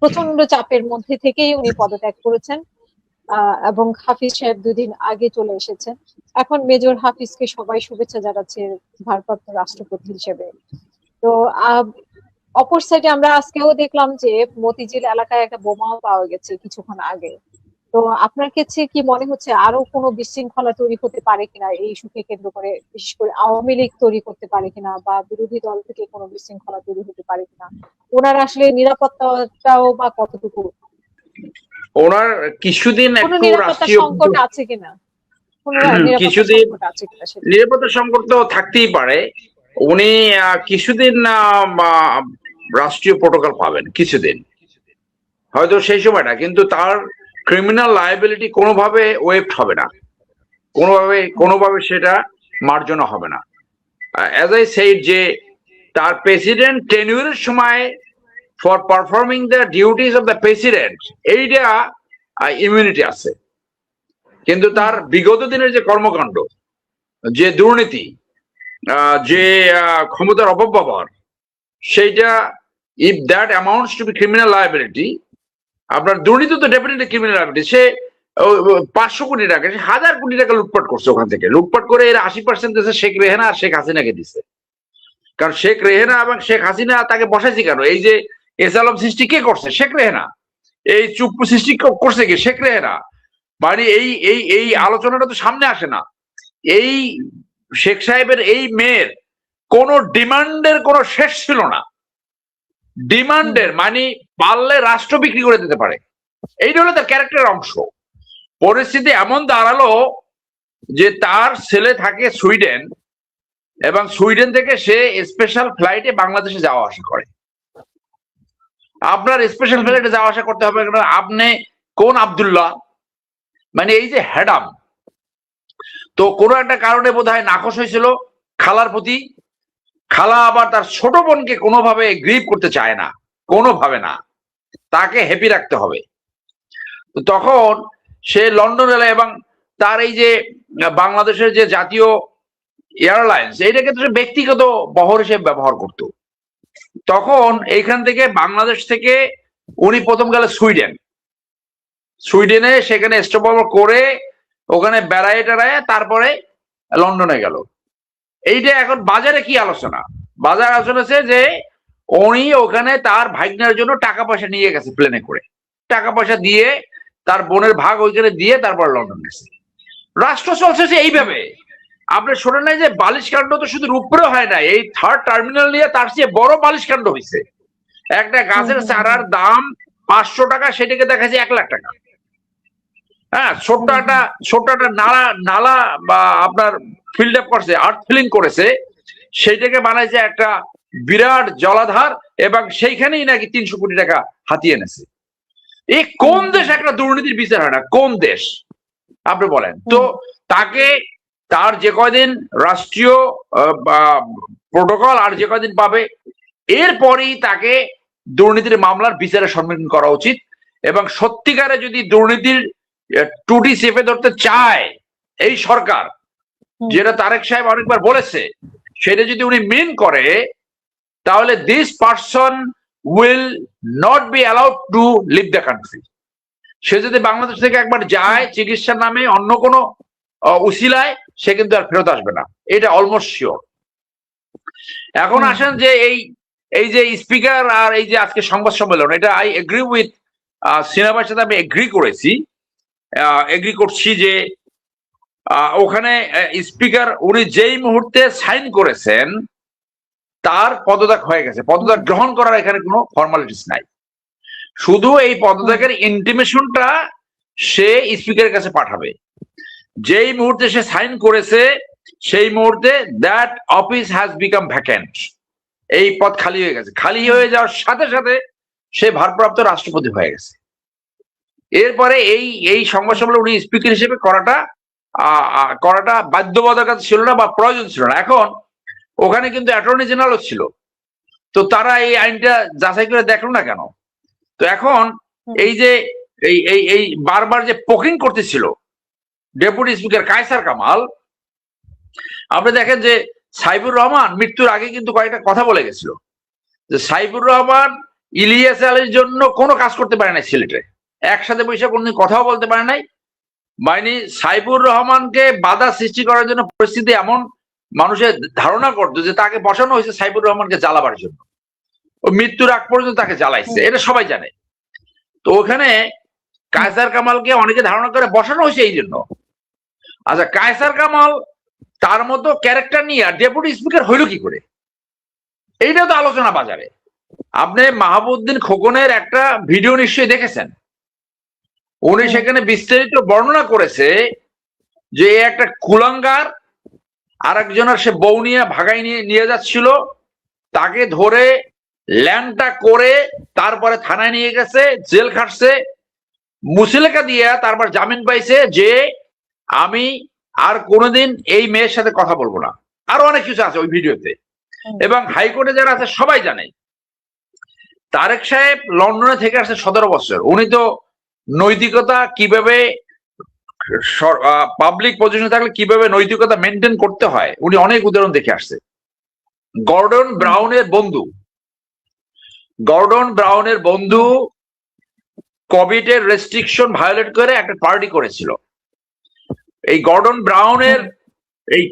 প্রচন্ড চাপের মধ্যে থেকেই উনি পদত্যাগ করেছেন। এবং হাফিজ সাহেব 2 দিন আগে চলে এসেছেন। এখন মেজর হাফিজকে সবাই শুভেচ্ছা জানাচ্ছে ভারপ্রাপ্ত রাষ্ট্রপতি হিসেবে। তো অপর সাইডে আমরা আজকেও দেখলাম যে মতিঝিল এলাকায় একটা বোমাও পাওয়া গেছে কিছুক্ষণ আগে। তো আপনার কাছে কি মনে হচ্ছে আরো কোনো বিশৃঙ্খলা তৈরি হতে পারে কিনা এই ইস্যুকে কেন্দ্র করে, বিশেষ করে আওয়ামী লীগ তৈরি করতে পারে কিনা বা বিরোধী দল থেকে কোনো বিশৃঙ্খলা তৈরি হতে পারে কিনা? ওনার আসলে নিরাপত্তাটাও বা কতটুকু, ওনার কিছুদিন কোনো একটু নিরাপত্তা রাষ্ট্রীয় সংকট আছে কিনা, কোনো নিরাপত্তা কিছুদিন সংকট আছে কিনা সেটা। নিরাপত্তা সংকট তো থাকতেই পারে। উনি কিছুদিন রাষ্ট্রীয় প্রোটোকল পাবেন কিছুদিন, হয়তো সেই সময়টা, কিন্তু তার ক্রিমিনাল লায়াবিলিটি কোনোভাবে ওয়েভড হবে না, কোনোভাবে সেটা মার্জনা হবে না। অ্যাজ আই সেইড যে তার প্রেসিডেন্ট টেনিউরের সময় for performing the duties of the president এইটা ইমিউনিটি আছে, কিন্তু তার বিগত দিনের যে কর্মকাণ্ড, যে দুর্নীতি, যে ক্ষমতার অপব্যবহার, সেইটা if that amounts to be criminal liability, আপনার দুর্নীতি তো ডেফিনেটলি ক্রিমিনাল লায়াবিলিটি। সে 500 কোটি টাকা, সে 1000 কোটি টাকা লুটপাট করছে, ওখান থেকে লুটপাট করে এর 80% দিয়েছে শেখ রেহানা আর শেখ হাসিনাকে দিচ্ছে। কারণ শেখ রেহানা এবং শেখ হাসিনা তাকে বসাইছে কেন? এই যে এসালাম সৃষ্টি কে করছে? শেখ রেহানা। এই চুপ সৃষ্টি করছে কি? শেখ রেহানা। মানে এই এই এই আলোচনাটা তো সামনে আসে না। এই শেখ সাহেবের এই মেয়ের কোন ডিমান্ডের কোনো শেষ ছিল না। ডিমান্ডের মানে পারলে রাষ্ট্র বিক্রি করে দিতে পারে, এইটা হলো তার ক্যারেক্টারের অংশ। পরিস্থিতি এমন দাঁড়ালো যে তার ছেলে থাকে সুইডেন, এবং সুইডেন থেকে সে স্পেশাল ফ্লাইটে বাংলাদেশে যাওয়া আসা করে। আপনার স্পেশাল ফ্লাইটে যাওয়া আসা করতে হবে, আপনি কোন আব্দুল্লাহ, মানে এই যে হ্যাডাম। তো কোনো একটা কারণে বোধহয় নাকশ হয়েছিল খালার প্রতি। খালা আবার তার ছোট বোনকে কোনোভাবে গ্রিপ করতে চায় না, কোনোভাবে না, তাকে হ্যাপি রাখতে হবে। তো তখন সে লন্ডন এলো, এবং তার এই যে বাংলাদেশের যে জাতীয় এয়ারলাইন্স, এইটাকে তো ব্যক্তিগত বহর হিসেবে ব্যবহার করত। তখন এইখান থেকে বাংলাদেশ থেকে উনি প্রথম গেল সুইডেনে, সেখানে স্টপ করে ওখানে বেড়ায় টেড়ায় তারপরে লন্ডনে গেল। এইটা এখন বাজারে কি আলোচনা? বাজার আলোচনা আছে যে উনি ওখানে তার ভাগ্নের জন্য টাকা পয়সা নিয়ে গেছে প্লেনে করে, টাকা পয়সা দিয়ে তার বোনের ভাগ ওইখানে দিয়ে তারপর লন্ডন গেছে। রাষ্ট্র চলছে এইভাবে। আপনি শোনেন নাই যে বালিশ কাণ্ড তো শুধু রূপরে হয় না, এই 3rd টার্মিনাল নিয়ে তার চেয়ে বড় বালিশ কাণ্ড হয়েছে। একটা গাছের চারার দাম 500 টাকা, সেটাকে দেখাচ্ছে 1 লাখ টাকা। হ্যাঁ, ছোট্ট একটা নালা বা আপনার ফিল্ড আপ করছে, আর্থ ফিলিং করেছে, সেইটাকে বানাইছে একটা বিরাট জলাধার, এবং সেইখানেই নাকি 300 কোটি টাকা হাতিয়ে এনেছে। এই কোন দেশ একটা দুর্নীতির বিচার হয় না? কোন দেশ আপনি বলেন তো? তাকে তার যে কয়দিন রাষ্ট্রীয় প্রোটোকল আর যে কয়দিন পাবে, এরপরেই তাকে দুর্নীতির মামলার বিচারের সম্মুখীন করা উচিত। এবং সত্যিকারে যদি দুর্নীতির টুটি চেপে ধরতে চায় এই সরকার, যেটা তারেক সাহেব অনেকবার বলেছে, সেটা যদি উনি মেন করে, তাহলে this person will not be allowed to leave the country. সে যদি বাংলাদেশ থেকে একবার যায় চিকিৎসার নামে অন্য কোনো উসিলায়, সে কিন্তু আর ফেরত আসবে না, এটা অলমোস্ট শিওর। এখন আসেন যে এই যে স্পিকার আর এই যে আজকে সংবাদ সম্মেলন, এটা আই এগ্রি উইথ সিনেমার সাথে আমি এগ্রি করছি যে ওখানে স্পিকার উনি যেই মুহূর্তে সাইন করেছেন তার পদত্যাগ হয়ে গেছে। পদত্যাগ গ্রহণ করার এখানে কোনো ফর্মালিটিস নাই, শুধু এই পদত্যাগের ইন্টিমেশনটা সে স্পিকারের কাছে পাঠাবে। যেই মুহূর্তে সে সাইন করেছে সেই মুহূর্তে that office has become vacant, এই পদ খালি হয়ে গেছে। খালি হয়ে যাওয়ার সাথে সাথে সে ভারপ্রাপ্ত রাষ্ট্রপতি হয়ে গেছে। এরপরে এই সংবাদ সম্মেলন উনি স্পিকার হিসেবে করাটা বাধ্যবাধকতা ছিল না বা প্রয়োজন ছিল না। এখন ওখানে কিন্তু অ্যাটর্নি জেনারেলও ছিল, তো তারা এই আইনটা যাচাই করে দেখলো না কেন? তো এখন এই যে এই বারবার যে পোকিং করতেছিল ডেপুটি স্পিকার কায়সার কামাল, আপনি দেখেন যে সাইবুর রহমান মৃত্যুর আগে কিন্তু কয়েকটা কথা বলে গেছিল, যে সাইবুর রহমান ইলিয়াস আলীর জন্য কোনো কাজ করতে পারে নাই সিলেটে, একসাথে বসে কোনদিন কথাও বলতে পারে নাই। মানে সাইফুর রহমানকে বাধা সৃষ্টি করার জন্য পরিস্থিতি এমন, মানুষের ধারণা করতো যে তাকে বসানো হয়েছে সাইফুর রহমানকে জ্বালাবার জন্য, ও মৃত্যুর আগ পর্যন্ত তাকে জ্বালাইছে, এটা সবাই জানে। তো ওখানে কায়সার কামালকে অনেকে ধারণা করে বসানো হয়েছে এই জন্য। আচ্ছা, কায়সার কামাল তার মতো ক্যারেক্টার নিয়ে ডেপুটি স্পিকার হইল কি করে, এইটা তো আলোচনা বাজারে। আপনি মাহবুবউদ্দিন খোকনের একটা ভিডিও নিশ্চয়ই দেখেছেন, উনি সেখানে বিস্তারিত বর্ণনা করেছে যে একটা কুলাঙ্গার আর একজনের সে বউ নিয়ে ভাগাই নিয়ে যাচ্ছিল, তাকে ধরে ল্যাংটা করে তারপরে থানায় নিয়ে গেছে, জেল খাটছে, মুসলেকা দিয়ে তারপর জামিন পাইছে যে আমি আর কোনোদিন এই মেয়ের সাথে কথা বলবো না। আরো অনেক কিছু আছে ওই ভিডিওতে, এবং হাইকোর্টে যারা আছে সবাই জানে। তারেক সাহেব লন্ডনে থেকে আসছে 17 বছর, উনি তো নৈতিকতা কিভাবে, পাবলিক পজিশনে থাকলে কিভাবে নৈতিকতা মেনটেন করতে হয় উনি অনেক উদাহরণ দেখে আসছে। গর্ডন ব্রাউনের বন্ধু কোভিডের রেস্ট্রিকশন ভায়োলেট করে একটা পার্টি করেছিল। এই গর্ডন ব্রাউনের এই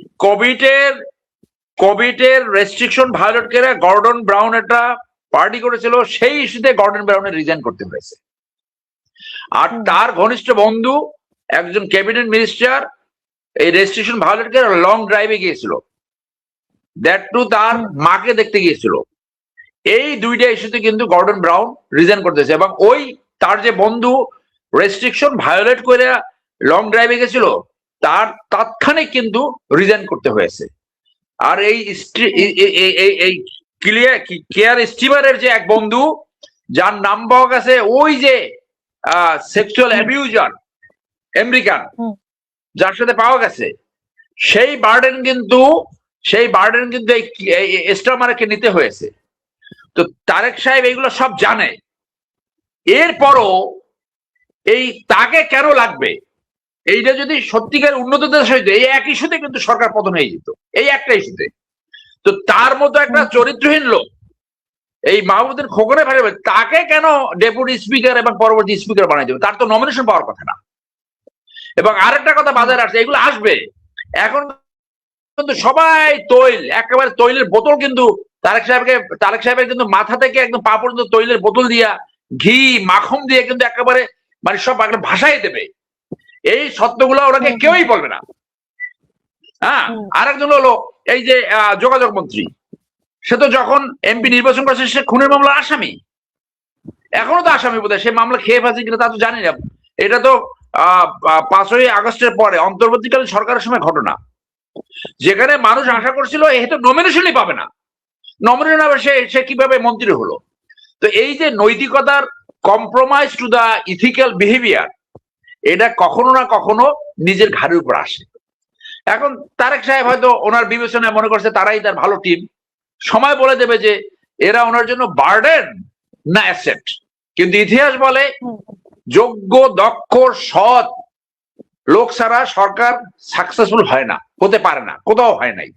কোভিডের রেস্ট্রিকশন ভায়োলেট করে গর্ডন ব্রাউন একটা পার্টি করেছিল, সেই ইস্যুতে গর্ডন ব্রাউনের রিজাইন করতে হয়েছে। আর তার ঘনিষ্ঠ বন্ধু একজন ক্যাবিনেট মিনিস্টার এই রেস্ট্রিকশন ভায়োলেট করে লং ড্রাইভে গিয়েছিল, দ্যাট টু তার মাকে দেখতে গিয়েছিল। এই দুইটা ইস্যুতে কিন্তু গর্ডন ব্রাউন রিজাইন করতেছে, এবং ওই তার যে বন্ধু রেস্ট্রিকশন ভায়োলেট করে লং ড্রাইভে গেছিল তার তাৎক্ষণিক কিন্তু রিজাইন করতে হয়েছে। আর এই কেয়ার স্টিমারের যে এক বন্ধু যার নাম পাওয়া গেছে, ওই যে সেক্সুয়াল অ্যাবিউজার আমেরিকান যার সাথে পাওয়া গেছে, সেই বার্ডেন কিন্তু এই স্টিমারকে নিতে হয়েছে। তো তারেক সাহেব এইগুলো সব জানে, এরপরও এই তাকে কেন লাগবে, এইটা যদি সত্যিকার উন্নত দেশ হইতো এই এক ইস্যুতে কিন্তু সরকার পতন হয়ে যেত, এই একটা ইস্যুতে। তো তার মতো একটা চরিত্রহীন লোক এই মাহবুবউদ্দিন খোকনের ভাই, তাকে কেন ডেপুটি স্পিকার এবং পরবর্তী স্পিকার বানাই দেবে? তার তো নমিনেশন পাওয়ার কথা না। এবং আরেকটা কথা বাজারে আসছে, এগুলো আসবে এখন কিন্তু সবাই একেবারে তৈলের বোতল কিন্তু তারেক সাহেবের কিন্তু মাথা থেকে একদম পা পর্যন্ত তৈলের বোতল দিয়া ঘি মাখন দিয়ে কিন্তু একেবারে মানে সব ভাষায় দেবে। এই সত্যগুলো ওনাকে কেউই বলবে না। হ্যাঁ, আরেকজন হলো এই যে যোগাযোগ মন্ত্রী, সে তো যখন এমপি নির্বাচন করছে সে খুনের মামলার আসামি, এখনো তো আসামি বোধহয়, সে মামলা খেয়ে ফেলছে কিনা তা তো জানি না। এটা তো 5ই আগস্টের পরে অন্তর্বর্তীকালীন সরকারের সময় ঘটনা, যেখানে মানুষ আশা করছিল এ তো নমিনেশনই পাবে না, নমিনেশন হবে সে কিভাবে মন্ত্রী হলো। তো এই যে নৈতিকতার compromise to the ethical behaviour, এটা কখনো না কখনো নিজের ঘাড়ের উপর আসে। এখন তারেক সাহেব হয়তো ওনার বিবেচনায় মনে করছে তারাই তার ভালো টিম, সময় বলে দেবে যে এরা ওনার জন্য বার্ডেন না অ্যাসেট। কিন্তু ইতিহাস বলে যোগ্য, দক্ষ, সৎ লোক ছাড়া সরকার সাকসেসফুল হয় না, হতে পারে না, কোথাও হয় নাই।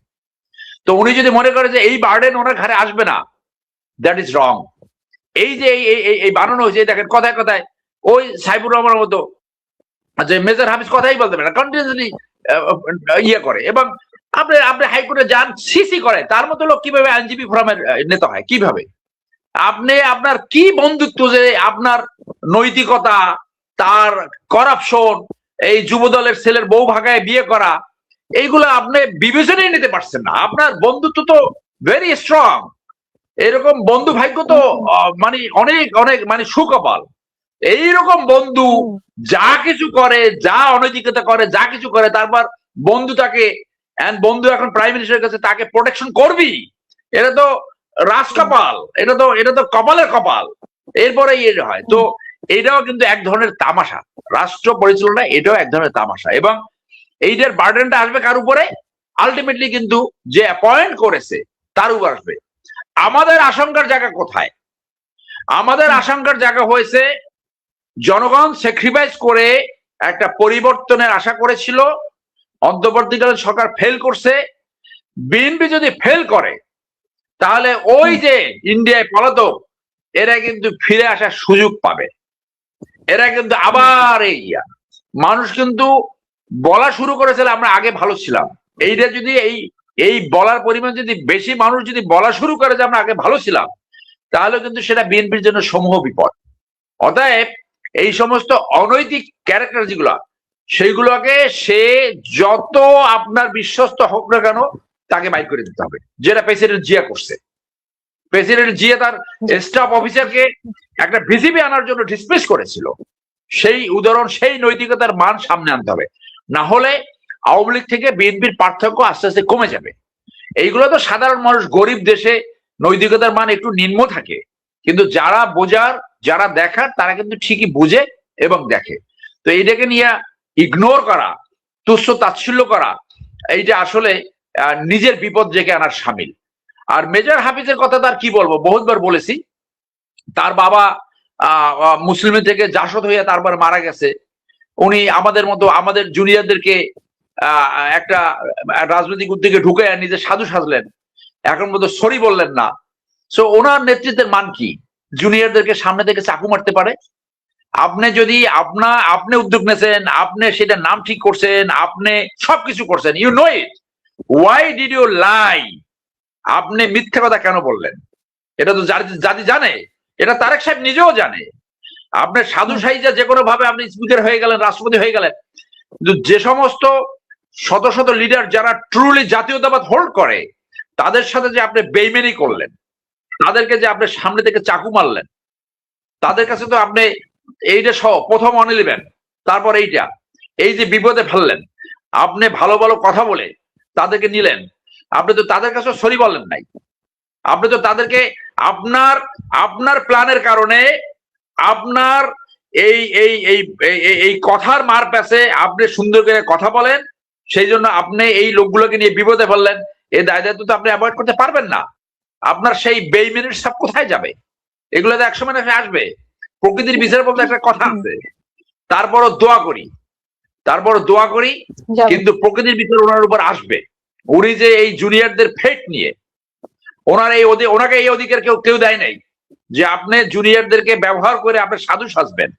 তো উনি যদি মনে করে যে এই বার্ডেন ওনার ঘাড়ে আসবে না, দ্যাট ইজ রং। এই যে এই বানানো হয়েছে, দেখেন কথায় কথায় ওই সাইফুর রহমানের মতো যে মেজর হাফিজ কথাই বলতে পারে না, কন্টিনিউসলি ইয়ে করে। এবং আপনি হাইকোর্টে যান, সিসি করে, তার মতো লোক কিভাবে আইনজীবী ফোরামের নেতা হয়? কিভাবে? আপনি আপনার কি বন্ধুত্ব যে আপনার নৈতিকতা, তার করাপশন, এই যুবদলের ছেলের বউ ভাগায় বিয়ে করা, এইগুলো আপনি বিবেচনায় নিতে পারছেন না। আপনার বন্ধুত্ব তো ভেরি স্ট্রং, এরকম বন্ধু ভাগ্য তো মানে অনেক অনেক মানে সুকপাল। এইরকম বন্ধু যা কিছু করে, যা অনৈতিকতা করে, যা কিছু করে, তারপর বন্ধু তাকে, বন্ধু এখন প্রাইম মিনিস্টারের কাছে তাকে প্রোটেকশন করবি, এটা তো রাজকপাল, এটা তো কপালের কপাল। এরপরে ইয়ে হয়। তো এটাও কিন্তু এক ধরনের তামাশা, রাষ্ট্র পরিচালনা এটাও এক ধরনের তামাশা। এবং এইটার বার্ডেনটা আসবে কার উপরে? আলটিমেটলি কিন্তু যে অ্যাপয়েন্ট করেছে তার উপর আসবে। আমাদের আশঙ্কার জায়গা কোথায়? আমাদের আশঙ্কার জায়গা হয়েছে জনগণ স্যাক্রিফাইস করে একটা পরিবর্তনের আশা করেছিল, অন্তর্বর্তীকালীন সরকার ফেল করছে। বিএনপি যদি ফেল করে তাহলে ওই যে ইন্ডিয়ায় পলাতক এরা কিন্তু ফিরে আসার সুযোগ পাবে। এরা কিন্তু আবার এই মানুষ কিন্তু বলা শুরু করেছিল আমরা আগে ভালো ছিলাম। এইটা যদি এই বলার পরিমাণ যদি বেশি মানুষ যদি বলা শুরু করে যে আমরা আগে ভালো ছিলাম, তাহলে কিন্তু সেটা বিএনপির জন্য সমূহ বিপদ। অতএব এই সমস্ত অনৈতিক ক্যারেক্টার যেগুলা, সেইগুলোকে সে যত আপনার বিশ্বস্ত হোক না কেন তাকে বাইর করে দিতে হবে, যেটা প্রেসিডেন্ট জিয়া করছে। প্রেসিডেন্ট জিয়া তার স্টাফ অফিসারকে একটা বিসিবি আনার জন্য ডিসমিস করেছিল। সেই উদাহরণ, সেই নৈতিকতার মান সামনে আনতে হবে, না হলে আওয়ামী লীগ থেকে বিএনপির পার্থক্য আস্তে আস্তে কমে যাবে। এইগুলো তো সাধারণ মানুষ, গরিব দেশে নৈতিকতার মান একটু নিম্ন থাকে, কিন্তু যারা বোঝার, যারা দেখার, তারা কিন্তু ঠিকই বুঝে এবং দেখে। তো এইটাকে নিয়ে ইগনোর করা, তুচ্ছ তাচ্ছিল্য করা, এইটা আসলে নিজের বিপদ ডেকে আনার সামিল। আর মেজর হাফিজের কথা তার কি বলবো, বহুতবার বলেছি। তার বাবা মুসলিম থেকে জাসদ হইয়া তারপর মারা গেছে। উনি আমাদের মতো আমাদের জুনিয়রদেরকে একটা রাজনৈতিক উদ্যোগে ঢুকে নিজে সাধু সাজলেন, এখন মতো সরি বললেন না। সো ওনার নেতৃত্বের মান কি? জুনিয়রদেরকে সামনে থেকে চাকু মারতে পারে? আপনি যদি আপনি উদ্যোগ নিয়েছেন, আপনি সেটা নাম ঠিক করছেন, আপনি সবকিছু করছেন, you know it, why did you lie? আপনি মিথ্যা কথা কেন বললেন? এটা তো জাতি জানে, এটা তারেক সাহেব নিজেও জানে। আপনি সাধু সাইজা যে কোনো ভাবে আপনি স্পিকার হয়ে গেলেন, রাষ্ট্রপতি হয়ে গেলেন, কিন্তু যে সমস্ত শত শত লিডার যারা ট্রুলি জাতীয়তাবাদ হোল্ড করে, তাদের সাথে যে আপনি বেইমানি করলেন, তাদেরকে যে আপনি সামনে থেকে চাকু মারলেন, তাদের কাছে তো আপনি এইটা সহ প্রথম অনিলিবেন, তারপর এইটা, এই যে বিপদে ফেললেন, আপনি ভালো ভালো কথা বলে তাদেরকে নিলেন, আপনি তো তাদের কাছে সরি বললেন নাই। আপনি তো তাদেরকে আপনার প্ল্যানের কারণে, আপনার এই এই এই এই কথার মার প্যাসে আপনি সুন্দর করে কথা বলেন, সেই জন্য আপনি এই লোকগুলোকে নিয়ে বিপদে ফেললেন। এই দায় দায়িত্ব তো আপনি অ্যাভয়েড করতে পারবেন না। আপনার সেই বেইমানির সব কোথায় যাবে? এগুলো তো একসময় আসবে। প্রকৃতির বিচার বলতে একটা কথা আছে। তারপরও দোয়া করি, কিন্তু প্রকৃতির বিচার ওনার উপর আসবে। উনি যে এই জুনিয়রদের ফেট নিয়ে, ওনাকে এই অধিকার কেউ দেয় নাই যে আপনি জুনিয়রদেরকে ব্যবহার করে আপনি সাধু সাজবেন,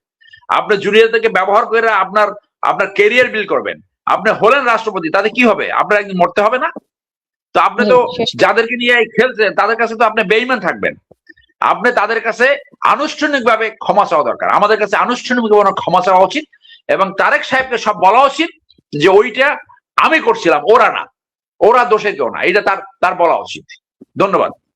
আপনি জুনিয়রদেরকে ব্যবহার করে আপনার ক্যারিয়ার বিল্ড করবেন। আপনি হলেন রাষ্ট্রপতি, তাতে কি হবে? আপনার একদিন মরতে হবে না? তো আপনি তো যাদেরকে নিয়ে খেলছেন তাদের কাছে তো আপনি বেঈমান থাকবেন। আপনি তাদের কাছে আনুষ্ঠানিকভাবে ক্ষমা চাওয়া দরকার। আমাদের কাছে আনুষ্ঠানিকভাবে ক্ষমা চাওয়া উচিত, এবং তারেক সাহেবকে সব বলা উচিত যে ওইটা আমি করছিলাম, ওরা না, ওরা দোষে কেউ না, এটা তার বলা উচিত। ধন্যবাদ।